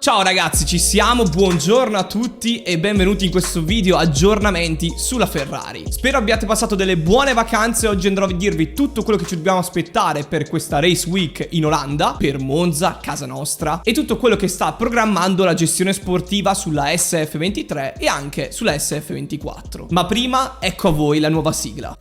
Ciao ragazzi, ci siamo, buongiorno a tutti e benvenuti in questo video aggiornamenti sulla Ferrari. Spero abbiate passato delle buone vacanze. Oggi andrò a dirvi tutto quello che ci dobbiamo aspettare per questa Race Week in Olanda, per Monza, casa nostra, e tutto quello che sta programmando la gestione sportiva sulla SF23 e anche sulla SF24. Ma prima, ecco a voi la nuova sigla.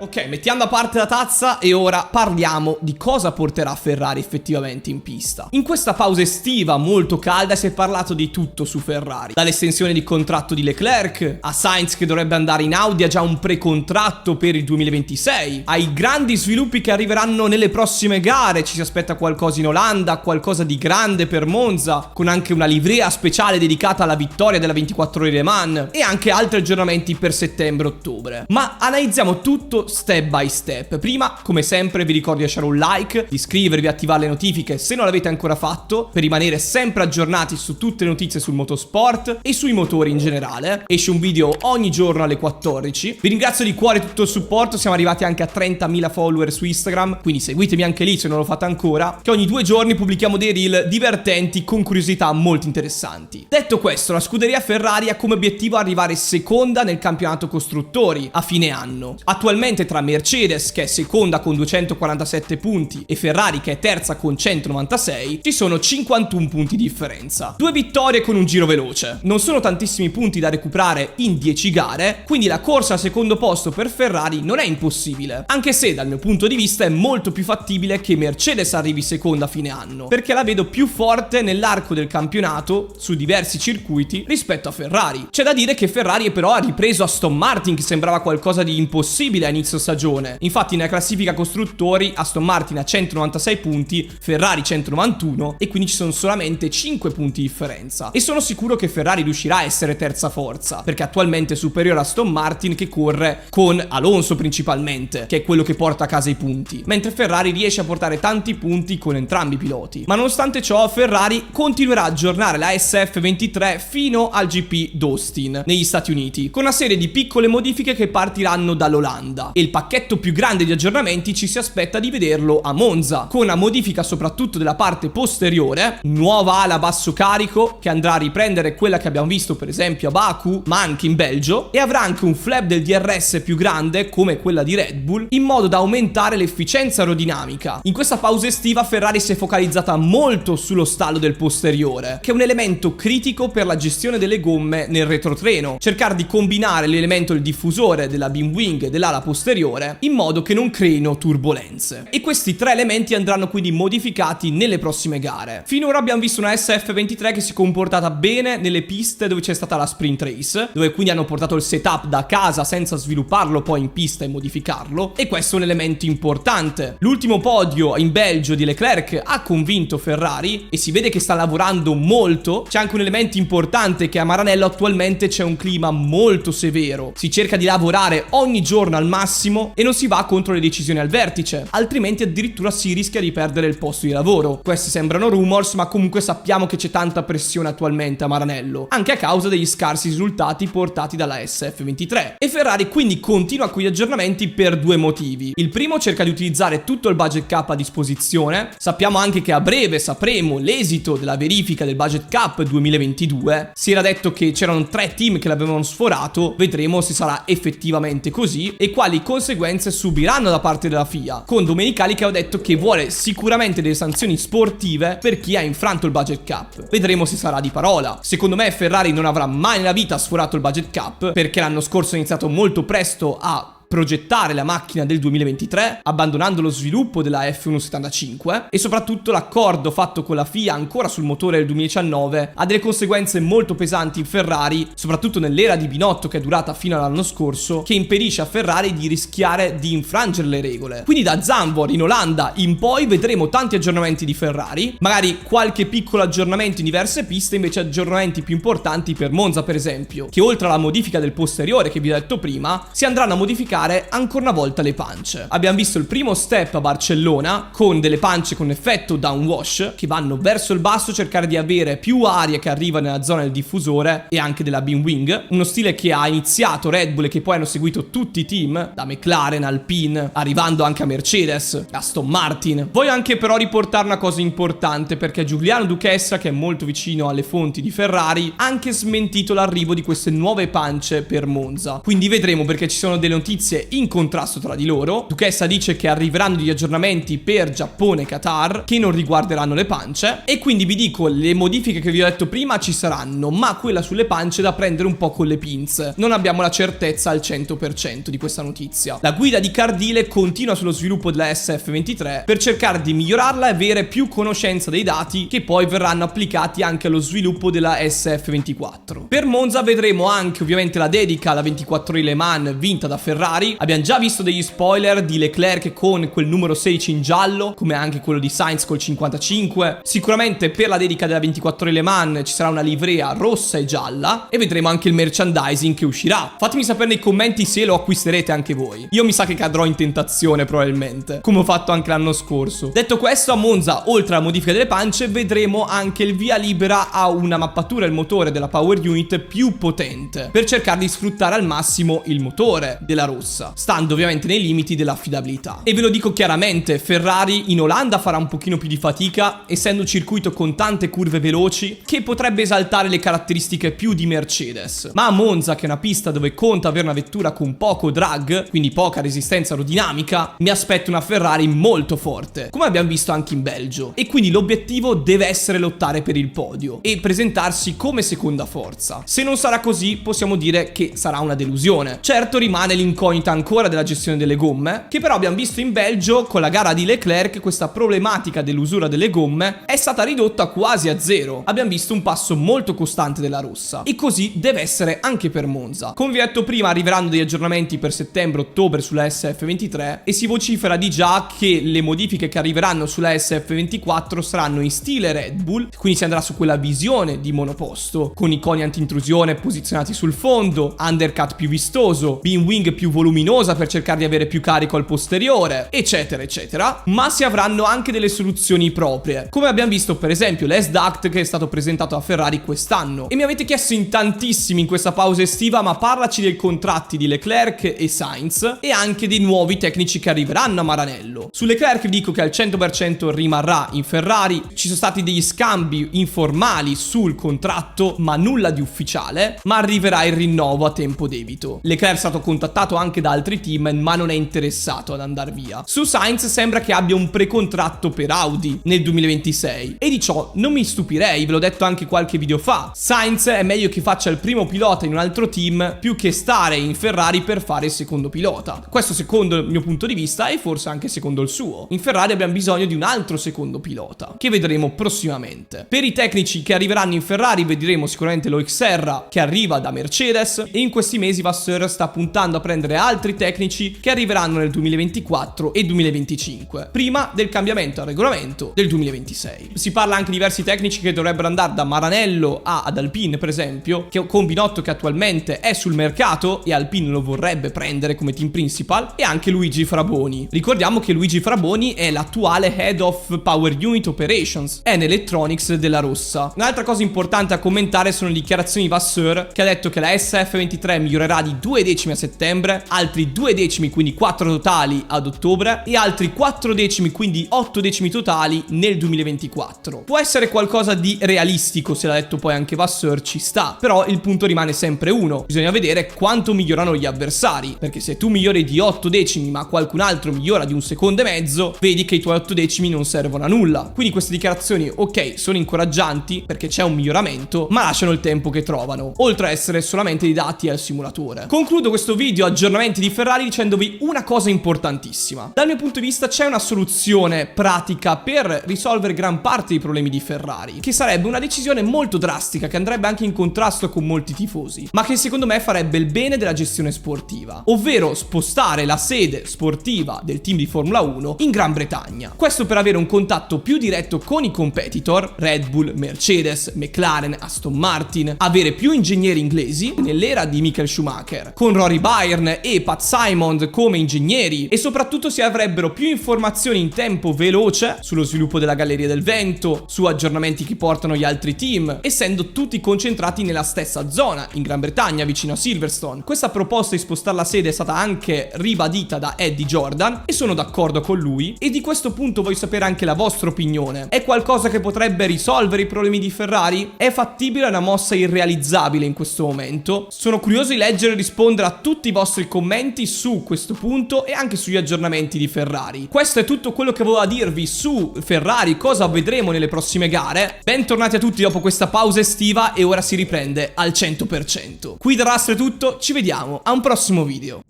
Ok, mettiamo da parte la tazza e ora parliamo di cosa porterà Ferrari effettivamente in pista. In questa pausa estiva molto calda si è parlato di tutto su Ferrari, dall'estensione di contratto di Leclerc, a Sainz che dovrebbe andare in Audi, ha già un precontratto per il 2026, ai grandi sviluppi che arriveranno nelle prossime gare. Ci si aspetta qualcosa in Olanda, qualcosa di grande per Monza, con anche una livrea speciale dedicata alla vittoria della 24 ore Le Mans e anche altri aggiornamenti per settembre-ottobre. Ma analizziamo tutto step by step. Prima, come sempre, vi ricordo di lasciare un like, di iscrivervi e attivare le notifiche se non l'avete ancora fatto, per rimanere sempre aggiornati su tutte le notizie sul motorsport e sui motori in generale. Esce un video ogni giorno alle 14. Vi ringrazio di cuore tutto il supporto, siamo arrivati anche a 30.000 follower su Instagram, quindi seguitemi anche lì se non lo fate ancora, che ogni 2 giorni pubblichiamo dei reel divertenti con curiosità molto interessanti. Detto questo, la scuderia Ferrari ha come obiettivo arrivare seconda nel campionato costruttori a fine anno. Attualmente tra Mercedes, che è seconda con 247 punti, e Ferrari, che è terza con 196, ci sono 51 punti di differenza. 2 vittorie con un giro veloce. Non sono tantissimi punti da recuperare in 10 gare, quindi la corsa al secondo posto per Ferrari non è impossibile, anche se dal mio punto di vista è molto più fattibile che Mercedes arrivi seconda a fine anno, perché la vedo più forte nell'arco del campionato su diversi circuiti rispetto a Ferrari. C'è da dire che Ferrari però ha ripreso Aston Martin, che sembrava qualcosa di impossibile a inizio stagione. Infatti nella classifica costruttori Aston Martin ha 196 punti, Ferrari 191, e quindi ci sono solamente 5 punti di differenza. E sono sicuro che Ferrari riuscirà a essere terza forza, perché attualmente è superiore a Aston Martin, che corre con Alonso principalmente, che è quello che porta a casa i punti, mentre Ferrari riesce a portare tanti punti con entrambi i piloti. Ma nonostante ciò Ferrari continuerà a aggiornare la SF23 fino al GP d'Austin negli Stati Uniti, con una serie di piccole modifiche che partiranno dall'Olanda. E il pacchetto più grande di aggiornamenti ci si aspetta di vederlo a Monza, con una modifica soprattutto della parte posteriore, nuova ala basso carico che andrà a riprendere quella che abbiamo visto per esempio a Baku, ma anche in Belgio, e avrà anche un flap del DRS più grande come quella di Red Bull, in modo da aumentare l'efficienza aerodinamica. In questa pausa estiva Ferrari si è focalizzata molto sullo stallo del posteriore, che è un elemento critico per la gestione delle gomme nel retrotreno, cercare di combinare l'elemento del diffusore della beam wing e dell'ala posteriore in modo che non creino turbolenze. E questi 3 elementi andranno quindi modificati nelle prossime gare. Finora abbiamo visto una SF23 che si è comportata bene nelle piste dove c'è stata la sprint race, dove quindi hanno portato il setup da casa senza svilupparlo poi in pista e modificarlo, e questo è un elemento importante. L'ultimo podio in Belgio di Leclerc ha convinto Ferrari e si vede che sta lavorando molto. C'è anche un elemento importante, che a Maranello attualmente c'è un clima molto severo, si cerca di lavorare ogni giorno al massimo e non si va contro le decisioni al vertice, altrimenti addirittura si rischia di perdere il posto di lavoro. Questi sembrano rumors, ma comunque sappiamo che c'è tanta pressione attualmente a Maranello, anche a causa degli scarsi risultati portati dalla SF23. E Ferrari quindi continua con gli aggiornamenti per 2 motivi. Il primo, cerca di utilizzare tutto il budget cap a disposizione. Sappiamo anche che a breve sapremo l'esito della verifica del budget cap 2022. Si era detto che c'erano 3 team che l'avevano sforato, vedremo se sarà effettivamente così e quali conseguenze subiranno da parte della FIA, con Domenicali che ha detto che vuole sicuramente delle sanzioni sportive per chi ha infranto il budget cap. Vedremo se sarà di parola. Secondo me Ferrari non avrà mai nella vita sforato il budget cap, perché l'anno scorso ha iniziato molto presto a progettare la macchina del 2023, abbandonando lo sviluppo della F175, e soprattutto l'accordo fatto con la FIA ancora sul motore del 2019 ha delle conseguenze molto pesanti in Ferrari, soprattutto nell'era di Binotto che è durata fino all'anno scorso, che impedisce a Ferrari di rischiare di infrangere le regole. Quindi da Zandvoort in Olanda in poi vedremo tanti aggiornamenti di Ferrari, magari qualche piccolo aggiornamento in diverse piste, invece aggiornamenti più importanti per Monza per esempio, che oltre alla modifica del posteriore che vi ho detto prima, si andranno a modificare modificare ancora una volta le pance. Abbiamo visto il primo step a Barcellona con delle pance con effetto downwash che vanno verso il basso, cercare di avere più aria che arriva nella zona del diffusore e anche della beam wing, uno stile che ha iniziato Red Bull e che poi hanno seguito tutti i team, da McLaren, Alpine, arrivando anche a Mercedes, Aston Martin. Voglio anche però riportare una cosa importante, perché Giuliano Duchessa, che è molto vicino alle fonti di Ferrari, ha anche smentito l'arrivo di queste nuove pance per Monza. Quindi vedremo, perché ci sono delle notizie in contrasto tra di loro. Duchessa dice che arriveranno degli aggiornamenti per Giappone e Qatar che non riguarderanno le pance, e quindi vi dico, le modifiche che vi ho detto prima ci saranno, ma quella sulle pance da prendere un po' con le pinze. Non abbiamo la certezza al 100% di questa notizia. La guida di Cardile continua sullo sviluppo della SF23 per cercare di migliorarla e avere più conoscenza dei dati che poi verranno applicati anche allo sviluppo della SF24. Per Monza vedremo anche ovviamente la dedica alla 24 ore Le Mans vinta da Ferrari. Abbiamo già visto degli spoiler di Leclerc con quel numero 16 in giallo, come anche quello di Sainz col 55. Sicuramente per la dedica della 24 ore Le Mans ci sarà una livrea rossa e gialla, e vedremo anche il merchandising che uscirà. Fatemi sapere nei commenti se lo acquisterete anche voi. Io mi sa che cadrò in tentazione probabilmente, come ho fatto anche l'anno scorso. Detto questo, a Monza, oltre alla modifica delle pance, vedremo anche il via libera a una mappatura del motore della Power Unit più potente, per cercare di sfruttare al massimo il motore della rossa, stando ovviamente nei limiti dell'affidabilità. E ve lo dico chiaramente, Ferrari in Olanda farà un pochino più di fatica, essendo un circuito con tante curve veloci che potrebbe esaltare le caratteristiche più di Mercedes. Ma a Monza, che è una pista dove conta avere una vettura con poco drag, quindi poca resistenza aerodinamica, mi aspetto una Ferrari molto forte, come abbiamo visto anche in Belgio, e quindi l'obiettivo deve essere lottare per il podio e presentarsi come seconda forza. Se non sarà così, possiamo dire che sarà una delusione. Certo, rimane l'incognita ancora della gestione delle gomme, che però abbiamo visto in Belgio con la gara di Leclerc. Questa problematica dell'usura delle gomme è stata ridotta quasi a zero. Abbiamo visto un passo molto costante della rossa, e così deve essere anche per Monza. Come vi ho detto prima, arriveranno degli aggiornamenti per settembre-ottobre sulla SF23, e si vocifera di già che le modifiche che arriveranno sulla SF24 saranno in stile Red Bull, quindi si andrà su quella visione di monoposto con iconi anti-intrusione posizionati sul fondo, undercut più vistoso, beam wing più voluminosa per cercare di avere più carico al posteriore, eccetera eccetera. Ma si avranno anche delle soluzioni proprie, come abbiamo visto per esempio l'S-Duct, che è stato presentato a Ferrari quest'anno. E mi avete chiesto in tantissimi in questa pausa estiva: ma parlaci dei contratti di Leclerc e Sainz e anche dei nuovi tecnici che arriveranno a Maranello. Su Leclerc vi dico che al 100% rimarrà in Ferrari. Ci sono stati degli scambi informali sul contratto, ma nulla di ufficiale, ma arriverà il rinnovo a tempo debito. Leclerc è stato contattato anche da altri team, ma non è interessato ad andare via. Su Sainz sembra che abbia un precontratto per Audi nel 2026, e di ciò non mi stupirei, ve l'ho detto anche qualche video fa. Sainz è meglio che faccia il primo pilota in un altro team più che stare in Ferrari per fare il secondo pilota. Questo secondo il mio punto di vista, e forse anche secondo il suo. In Ferrari abbiamo bisogno di un altro secondo pilota, che vedremo prossimamente. Per i tecnici che arriveranno in Ferrari vedremo sicuramente Loic Serra, che arriva da Mercedes, e in questi mesi Vasseur sta puntando a prendere altri tecnici che arriveranno nel 2024 e 2025, prima del cambiamento al regolamento del 2026. Si parla anche di diversi tecnici che dovrebbero andare da Maranello ad Alpine, per esempio, che è un Binotto che attualmente è sul mercato e Alpine lo vorrebbe prendere come team principal, e anche Luigi Fraboni. Ricordiamo che Luigi Fraboni è l'attuale Head of Power Unit Operations, è in Electronics della Rossa. Un'altra cosa importante a commentare sono le dichiarazioni di Vasseur, che ha detto che la SF23 migliorerà di 2 decimi a settembre, altri 2 decimi, quindi 4 totali ad ottobre, e altri 4 decimi, quindi 8 decimi totali nel 2024. Può essere qualcosa di realistico, se l'ha detto poi anche Vasseur, ci sta, però il punto rimane sempre uno: bisogna vedere quanto migliorano gli avversari, perché se tu migliori di 8 decimi ma qualcun altro migliora di un secondo e mezzo, vedi che i tuoi 8 decimi non servono a nulla. Quindi queste dichiarazioni, ok, sono incoraggianti perché c'è un miglioramento, ma lasciano il tempo che trovano, oltre a essere solamente dei dati al simulatore. Concludo questo video aggiornamenti di Ferrari dicendovi una cosa importantissima. Dal mio punto di vista c'è una soluzione pratica per risolvere gran parte dei problemi di Ferrari, che sarebbe una decisione molto drastica, che andrebbe anche in contrasto con molti tifosi, ma che secondo me farebbe il bene della gestione sportiva, ovvero spostare la sede sportiva del team di Formula 1 in Gran Bretagna. Questo per avere un contatto più diretto con i competitor, Red Bull, Mercedes, McLaren, Aston Martin, avere più ingegneri inglesi nell'era di Michael Schumacher, con Rory Byrne e Pat Simon come ingegneri e soprattutto si avrebbero più informazioni in tempo veloce sullo sviluppo della Galleria del Vento, su aggiornamenti che portano gli altri team, essendo tutti concentrati nella stessa zona, in Gran Bretagna, vicino a Silverstone. Questa proposta di spostare la sede è stata anche ribadita da Eddie Jordan e sono d'accordo con lui, e di questo punto voglio sapere anche la vostra opinione. È qualcosa che potrebbe risolvere i problemi di Ferrari? È fattibile? È una mossa irrealizzabile in questo momento? Sono curioso di leggere e rispondere a tutti i vostri commenti su questo punto e anche sugli aggiornamenti di Ferrari. Questo è tutto quello che avevo a dirvi su Ferrari, cosa vedremo nelle prossime gare. Bentornati a tutti dopo questa pausa estiva e ora si riprende al 100%. Qui da Rastro è tutto, ci vediamo a un prossimo video.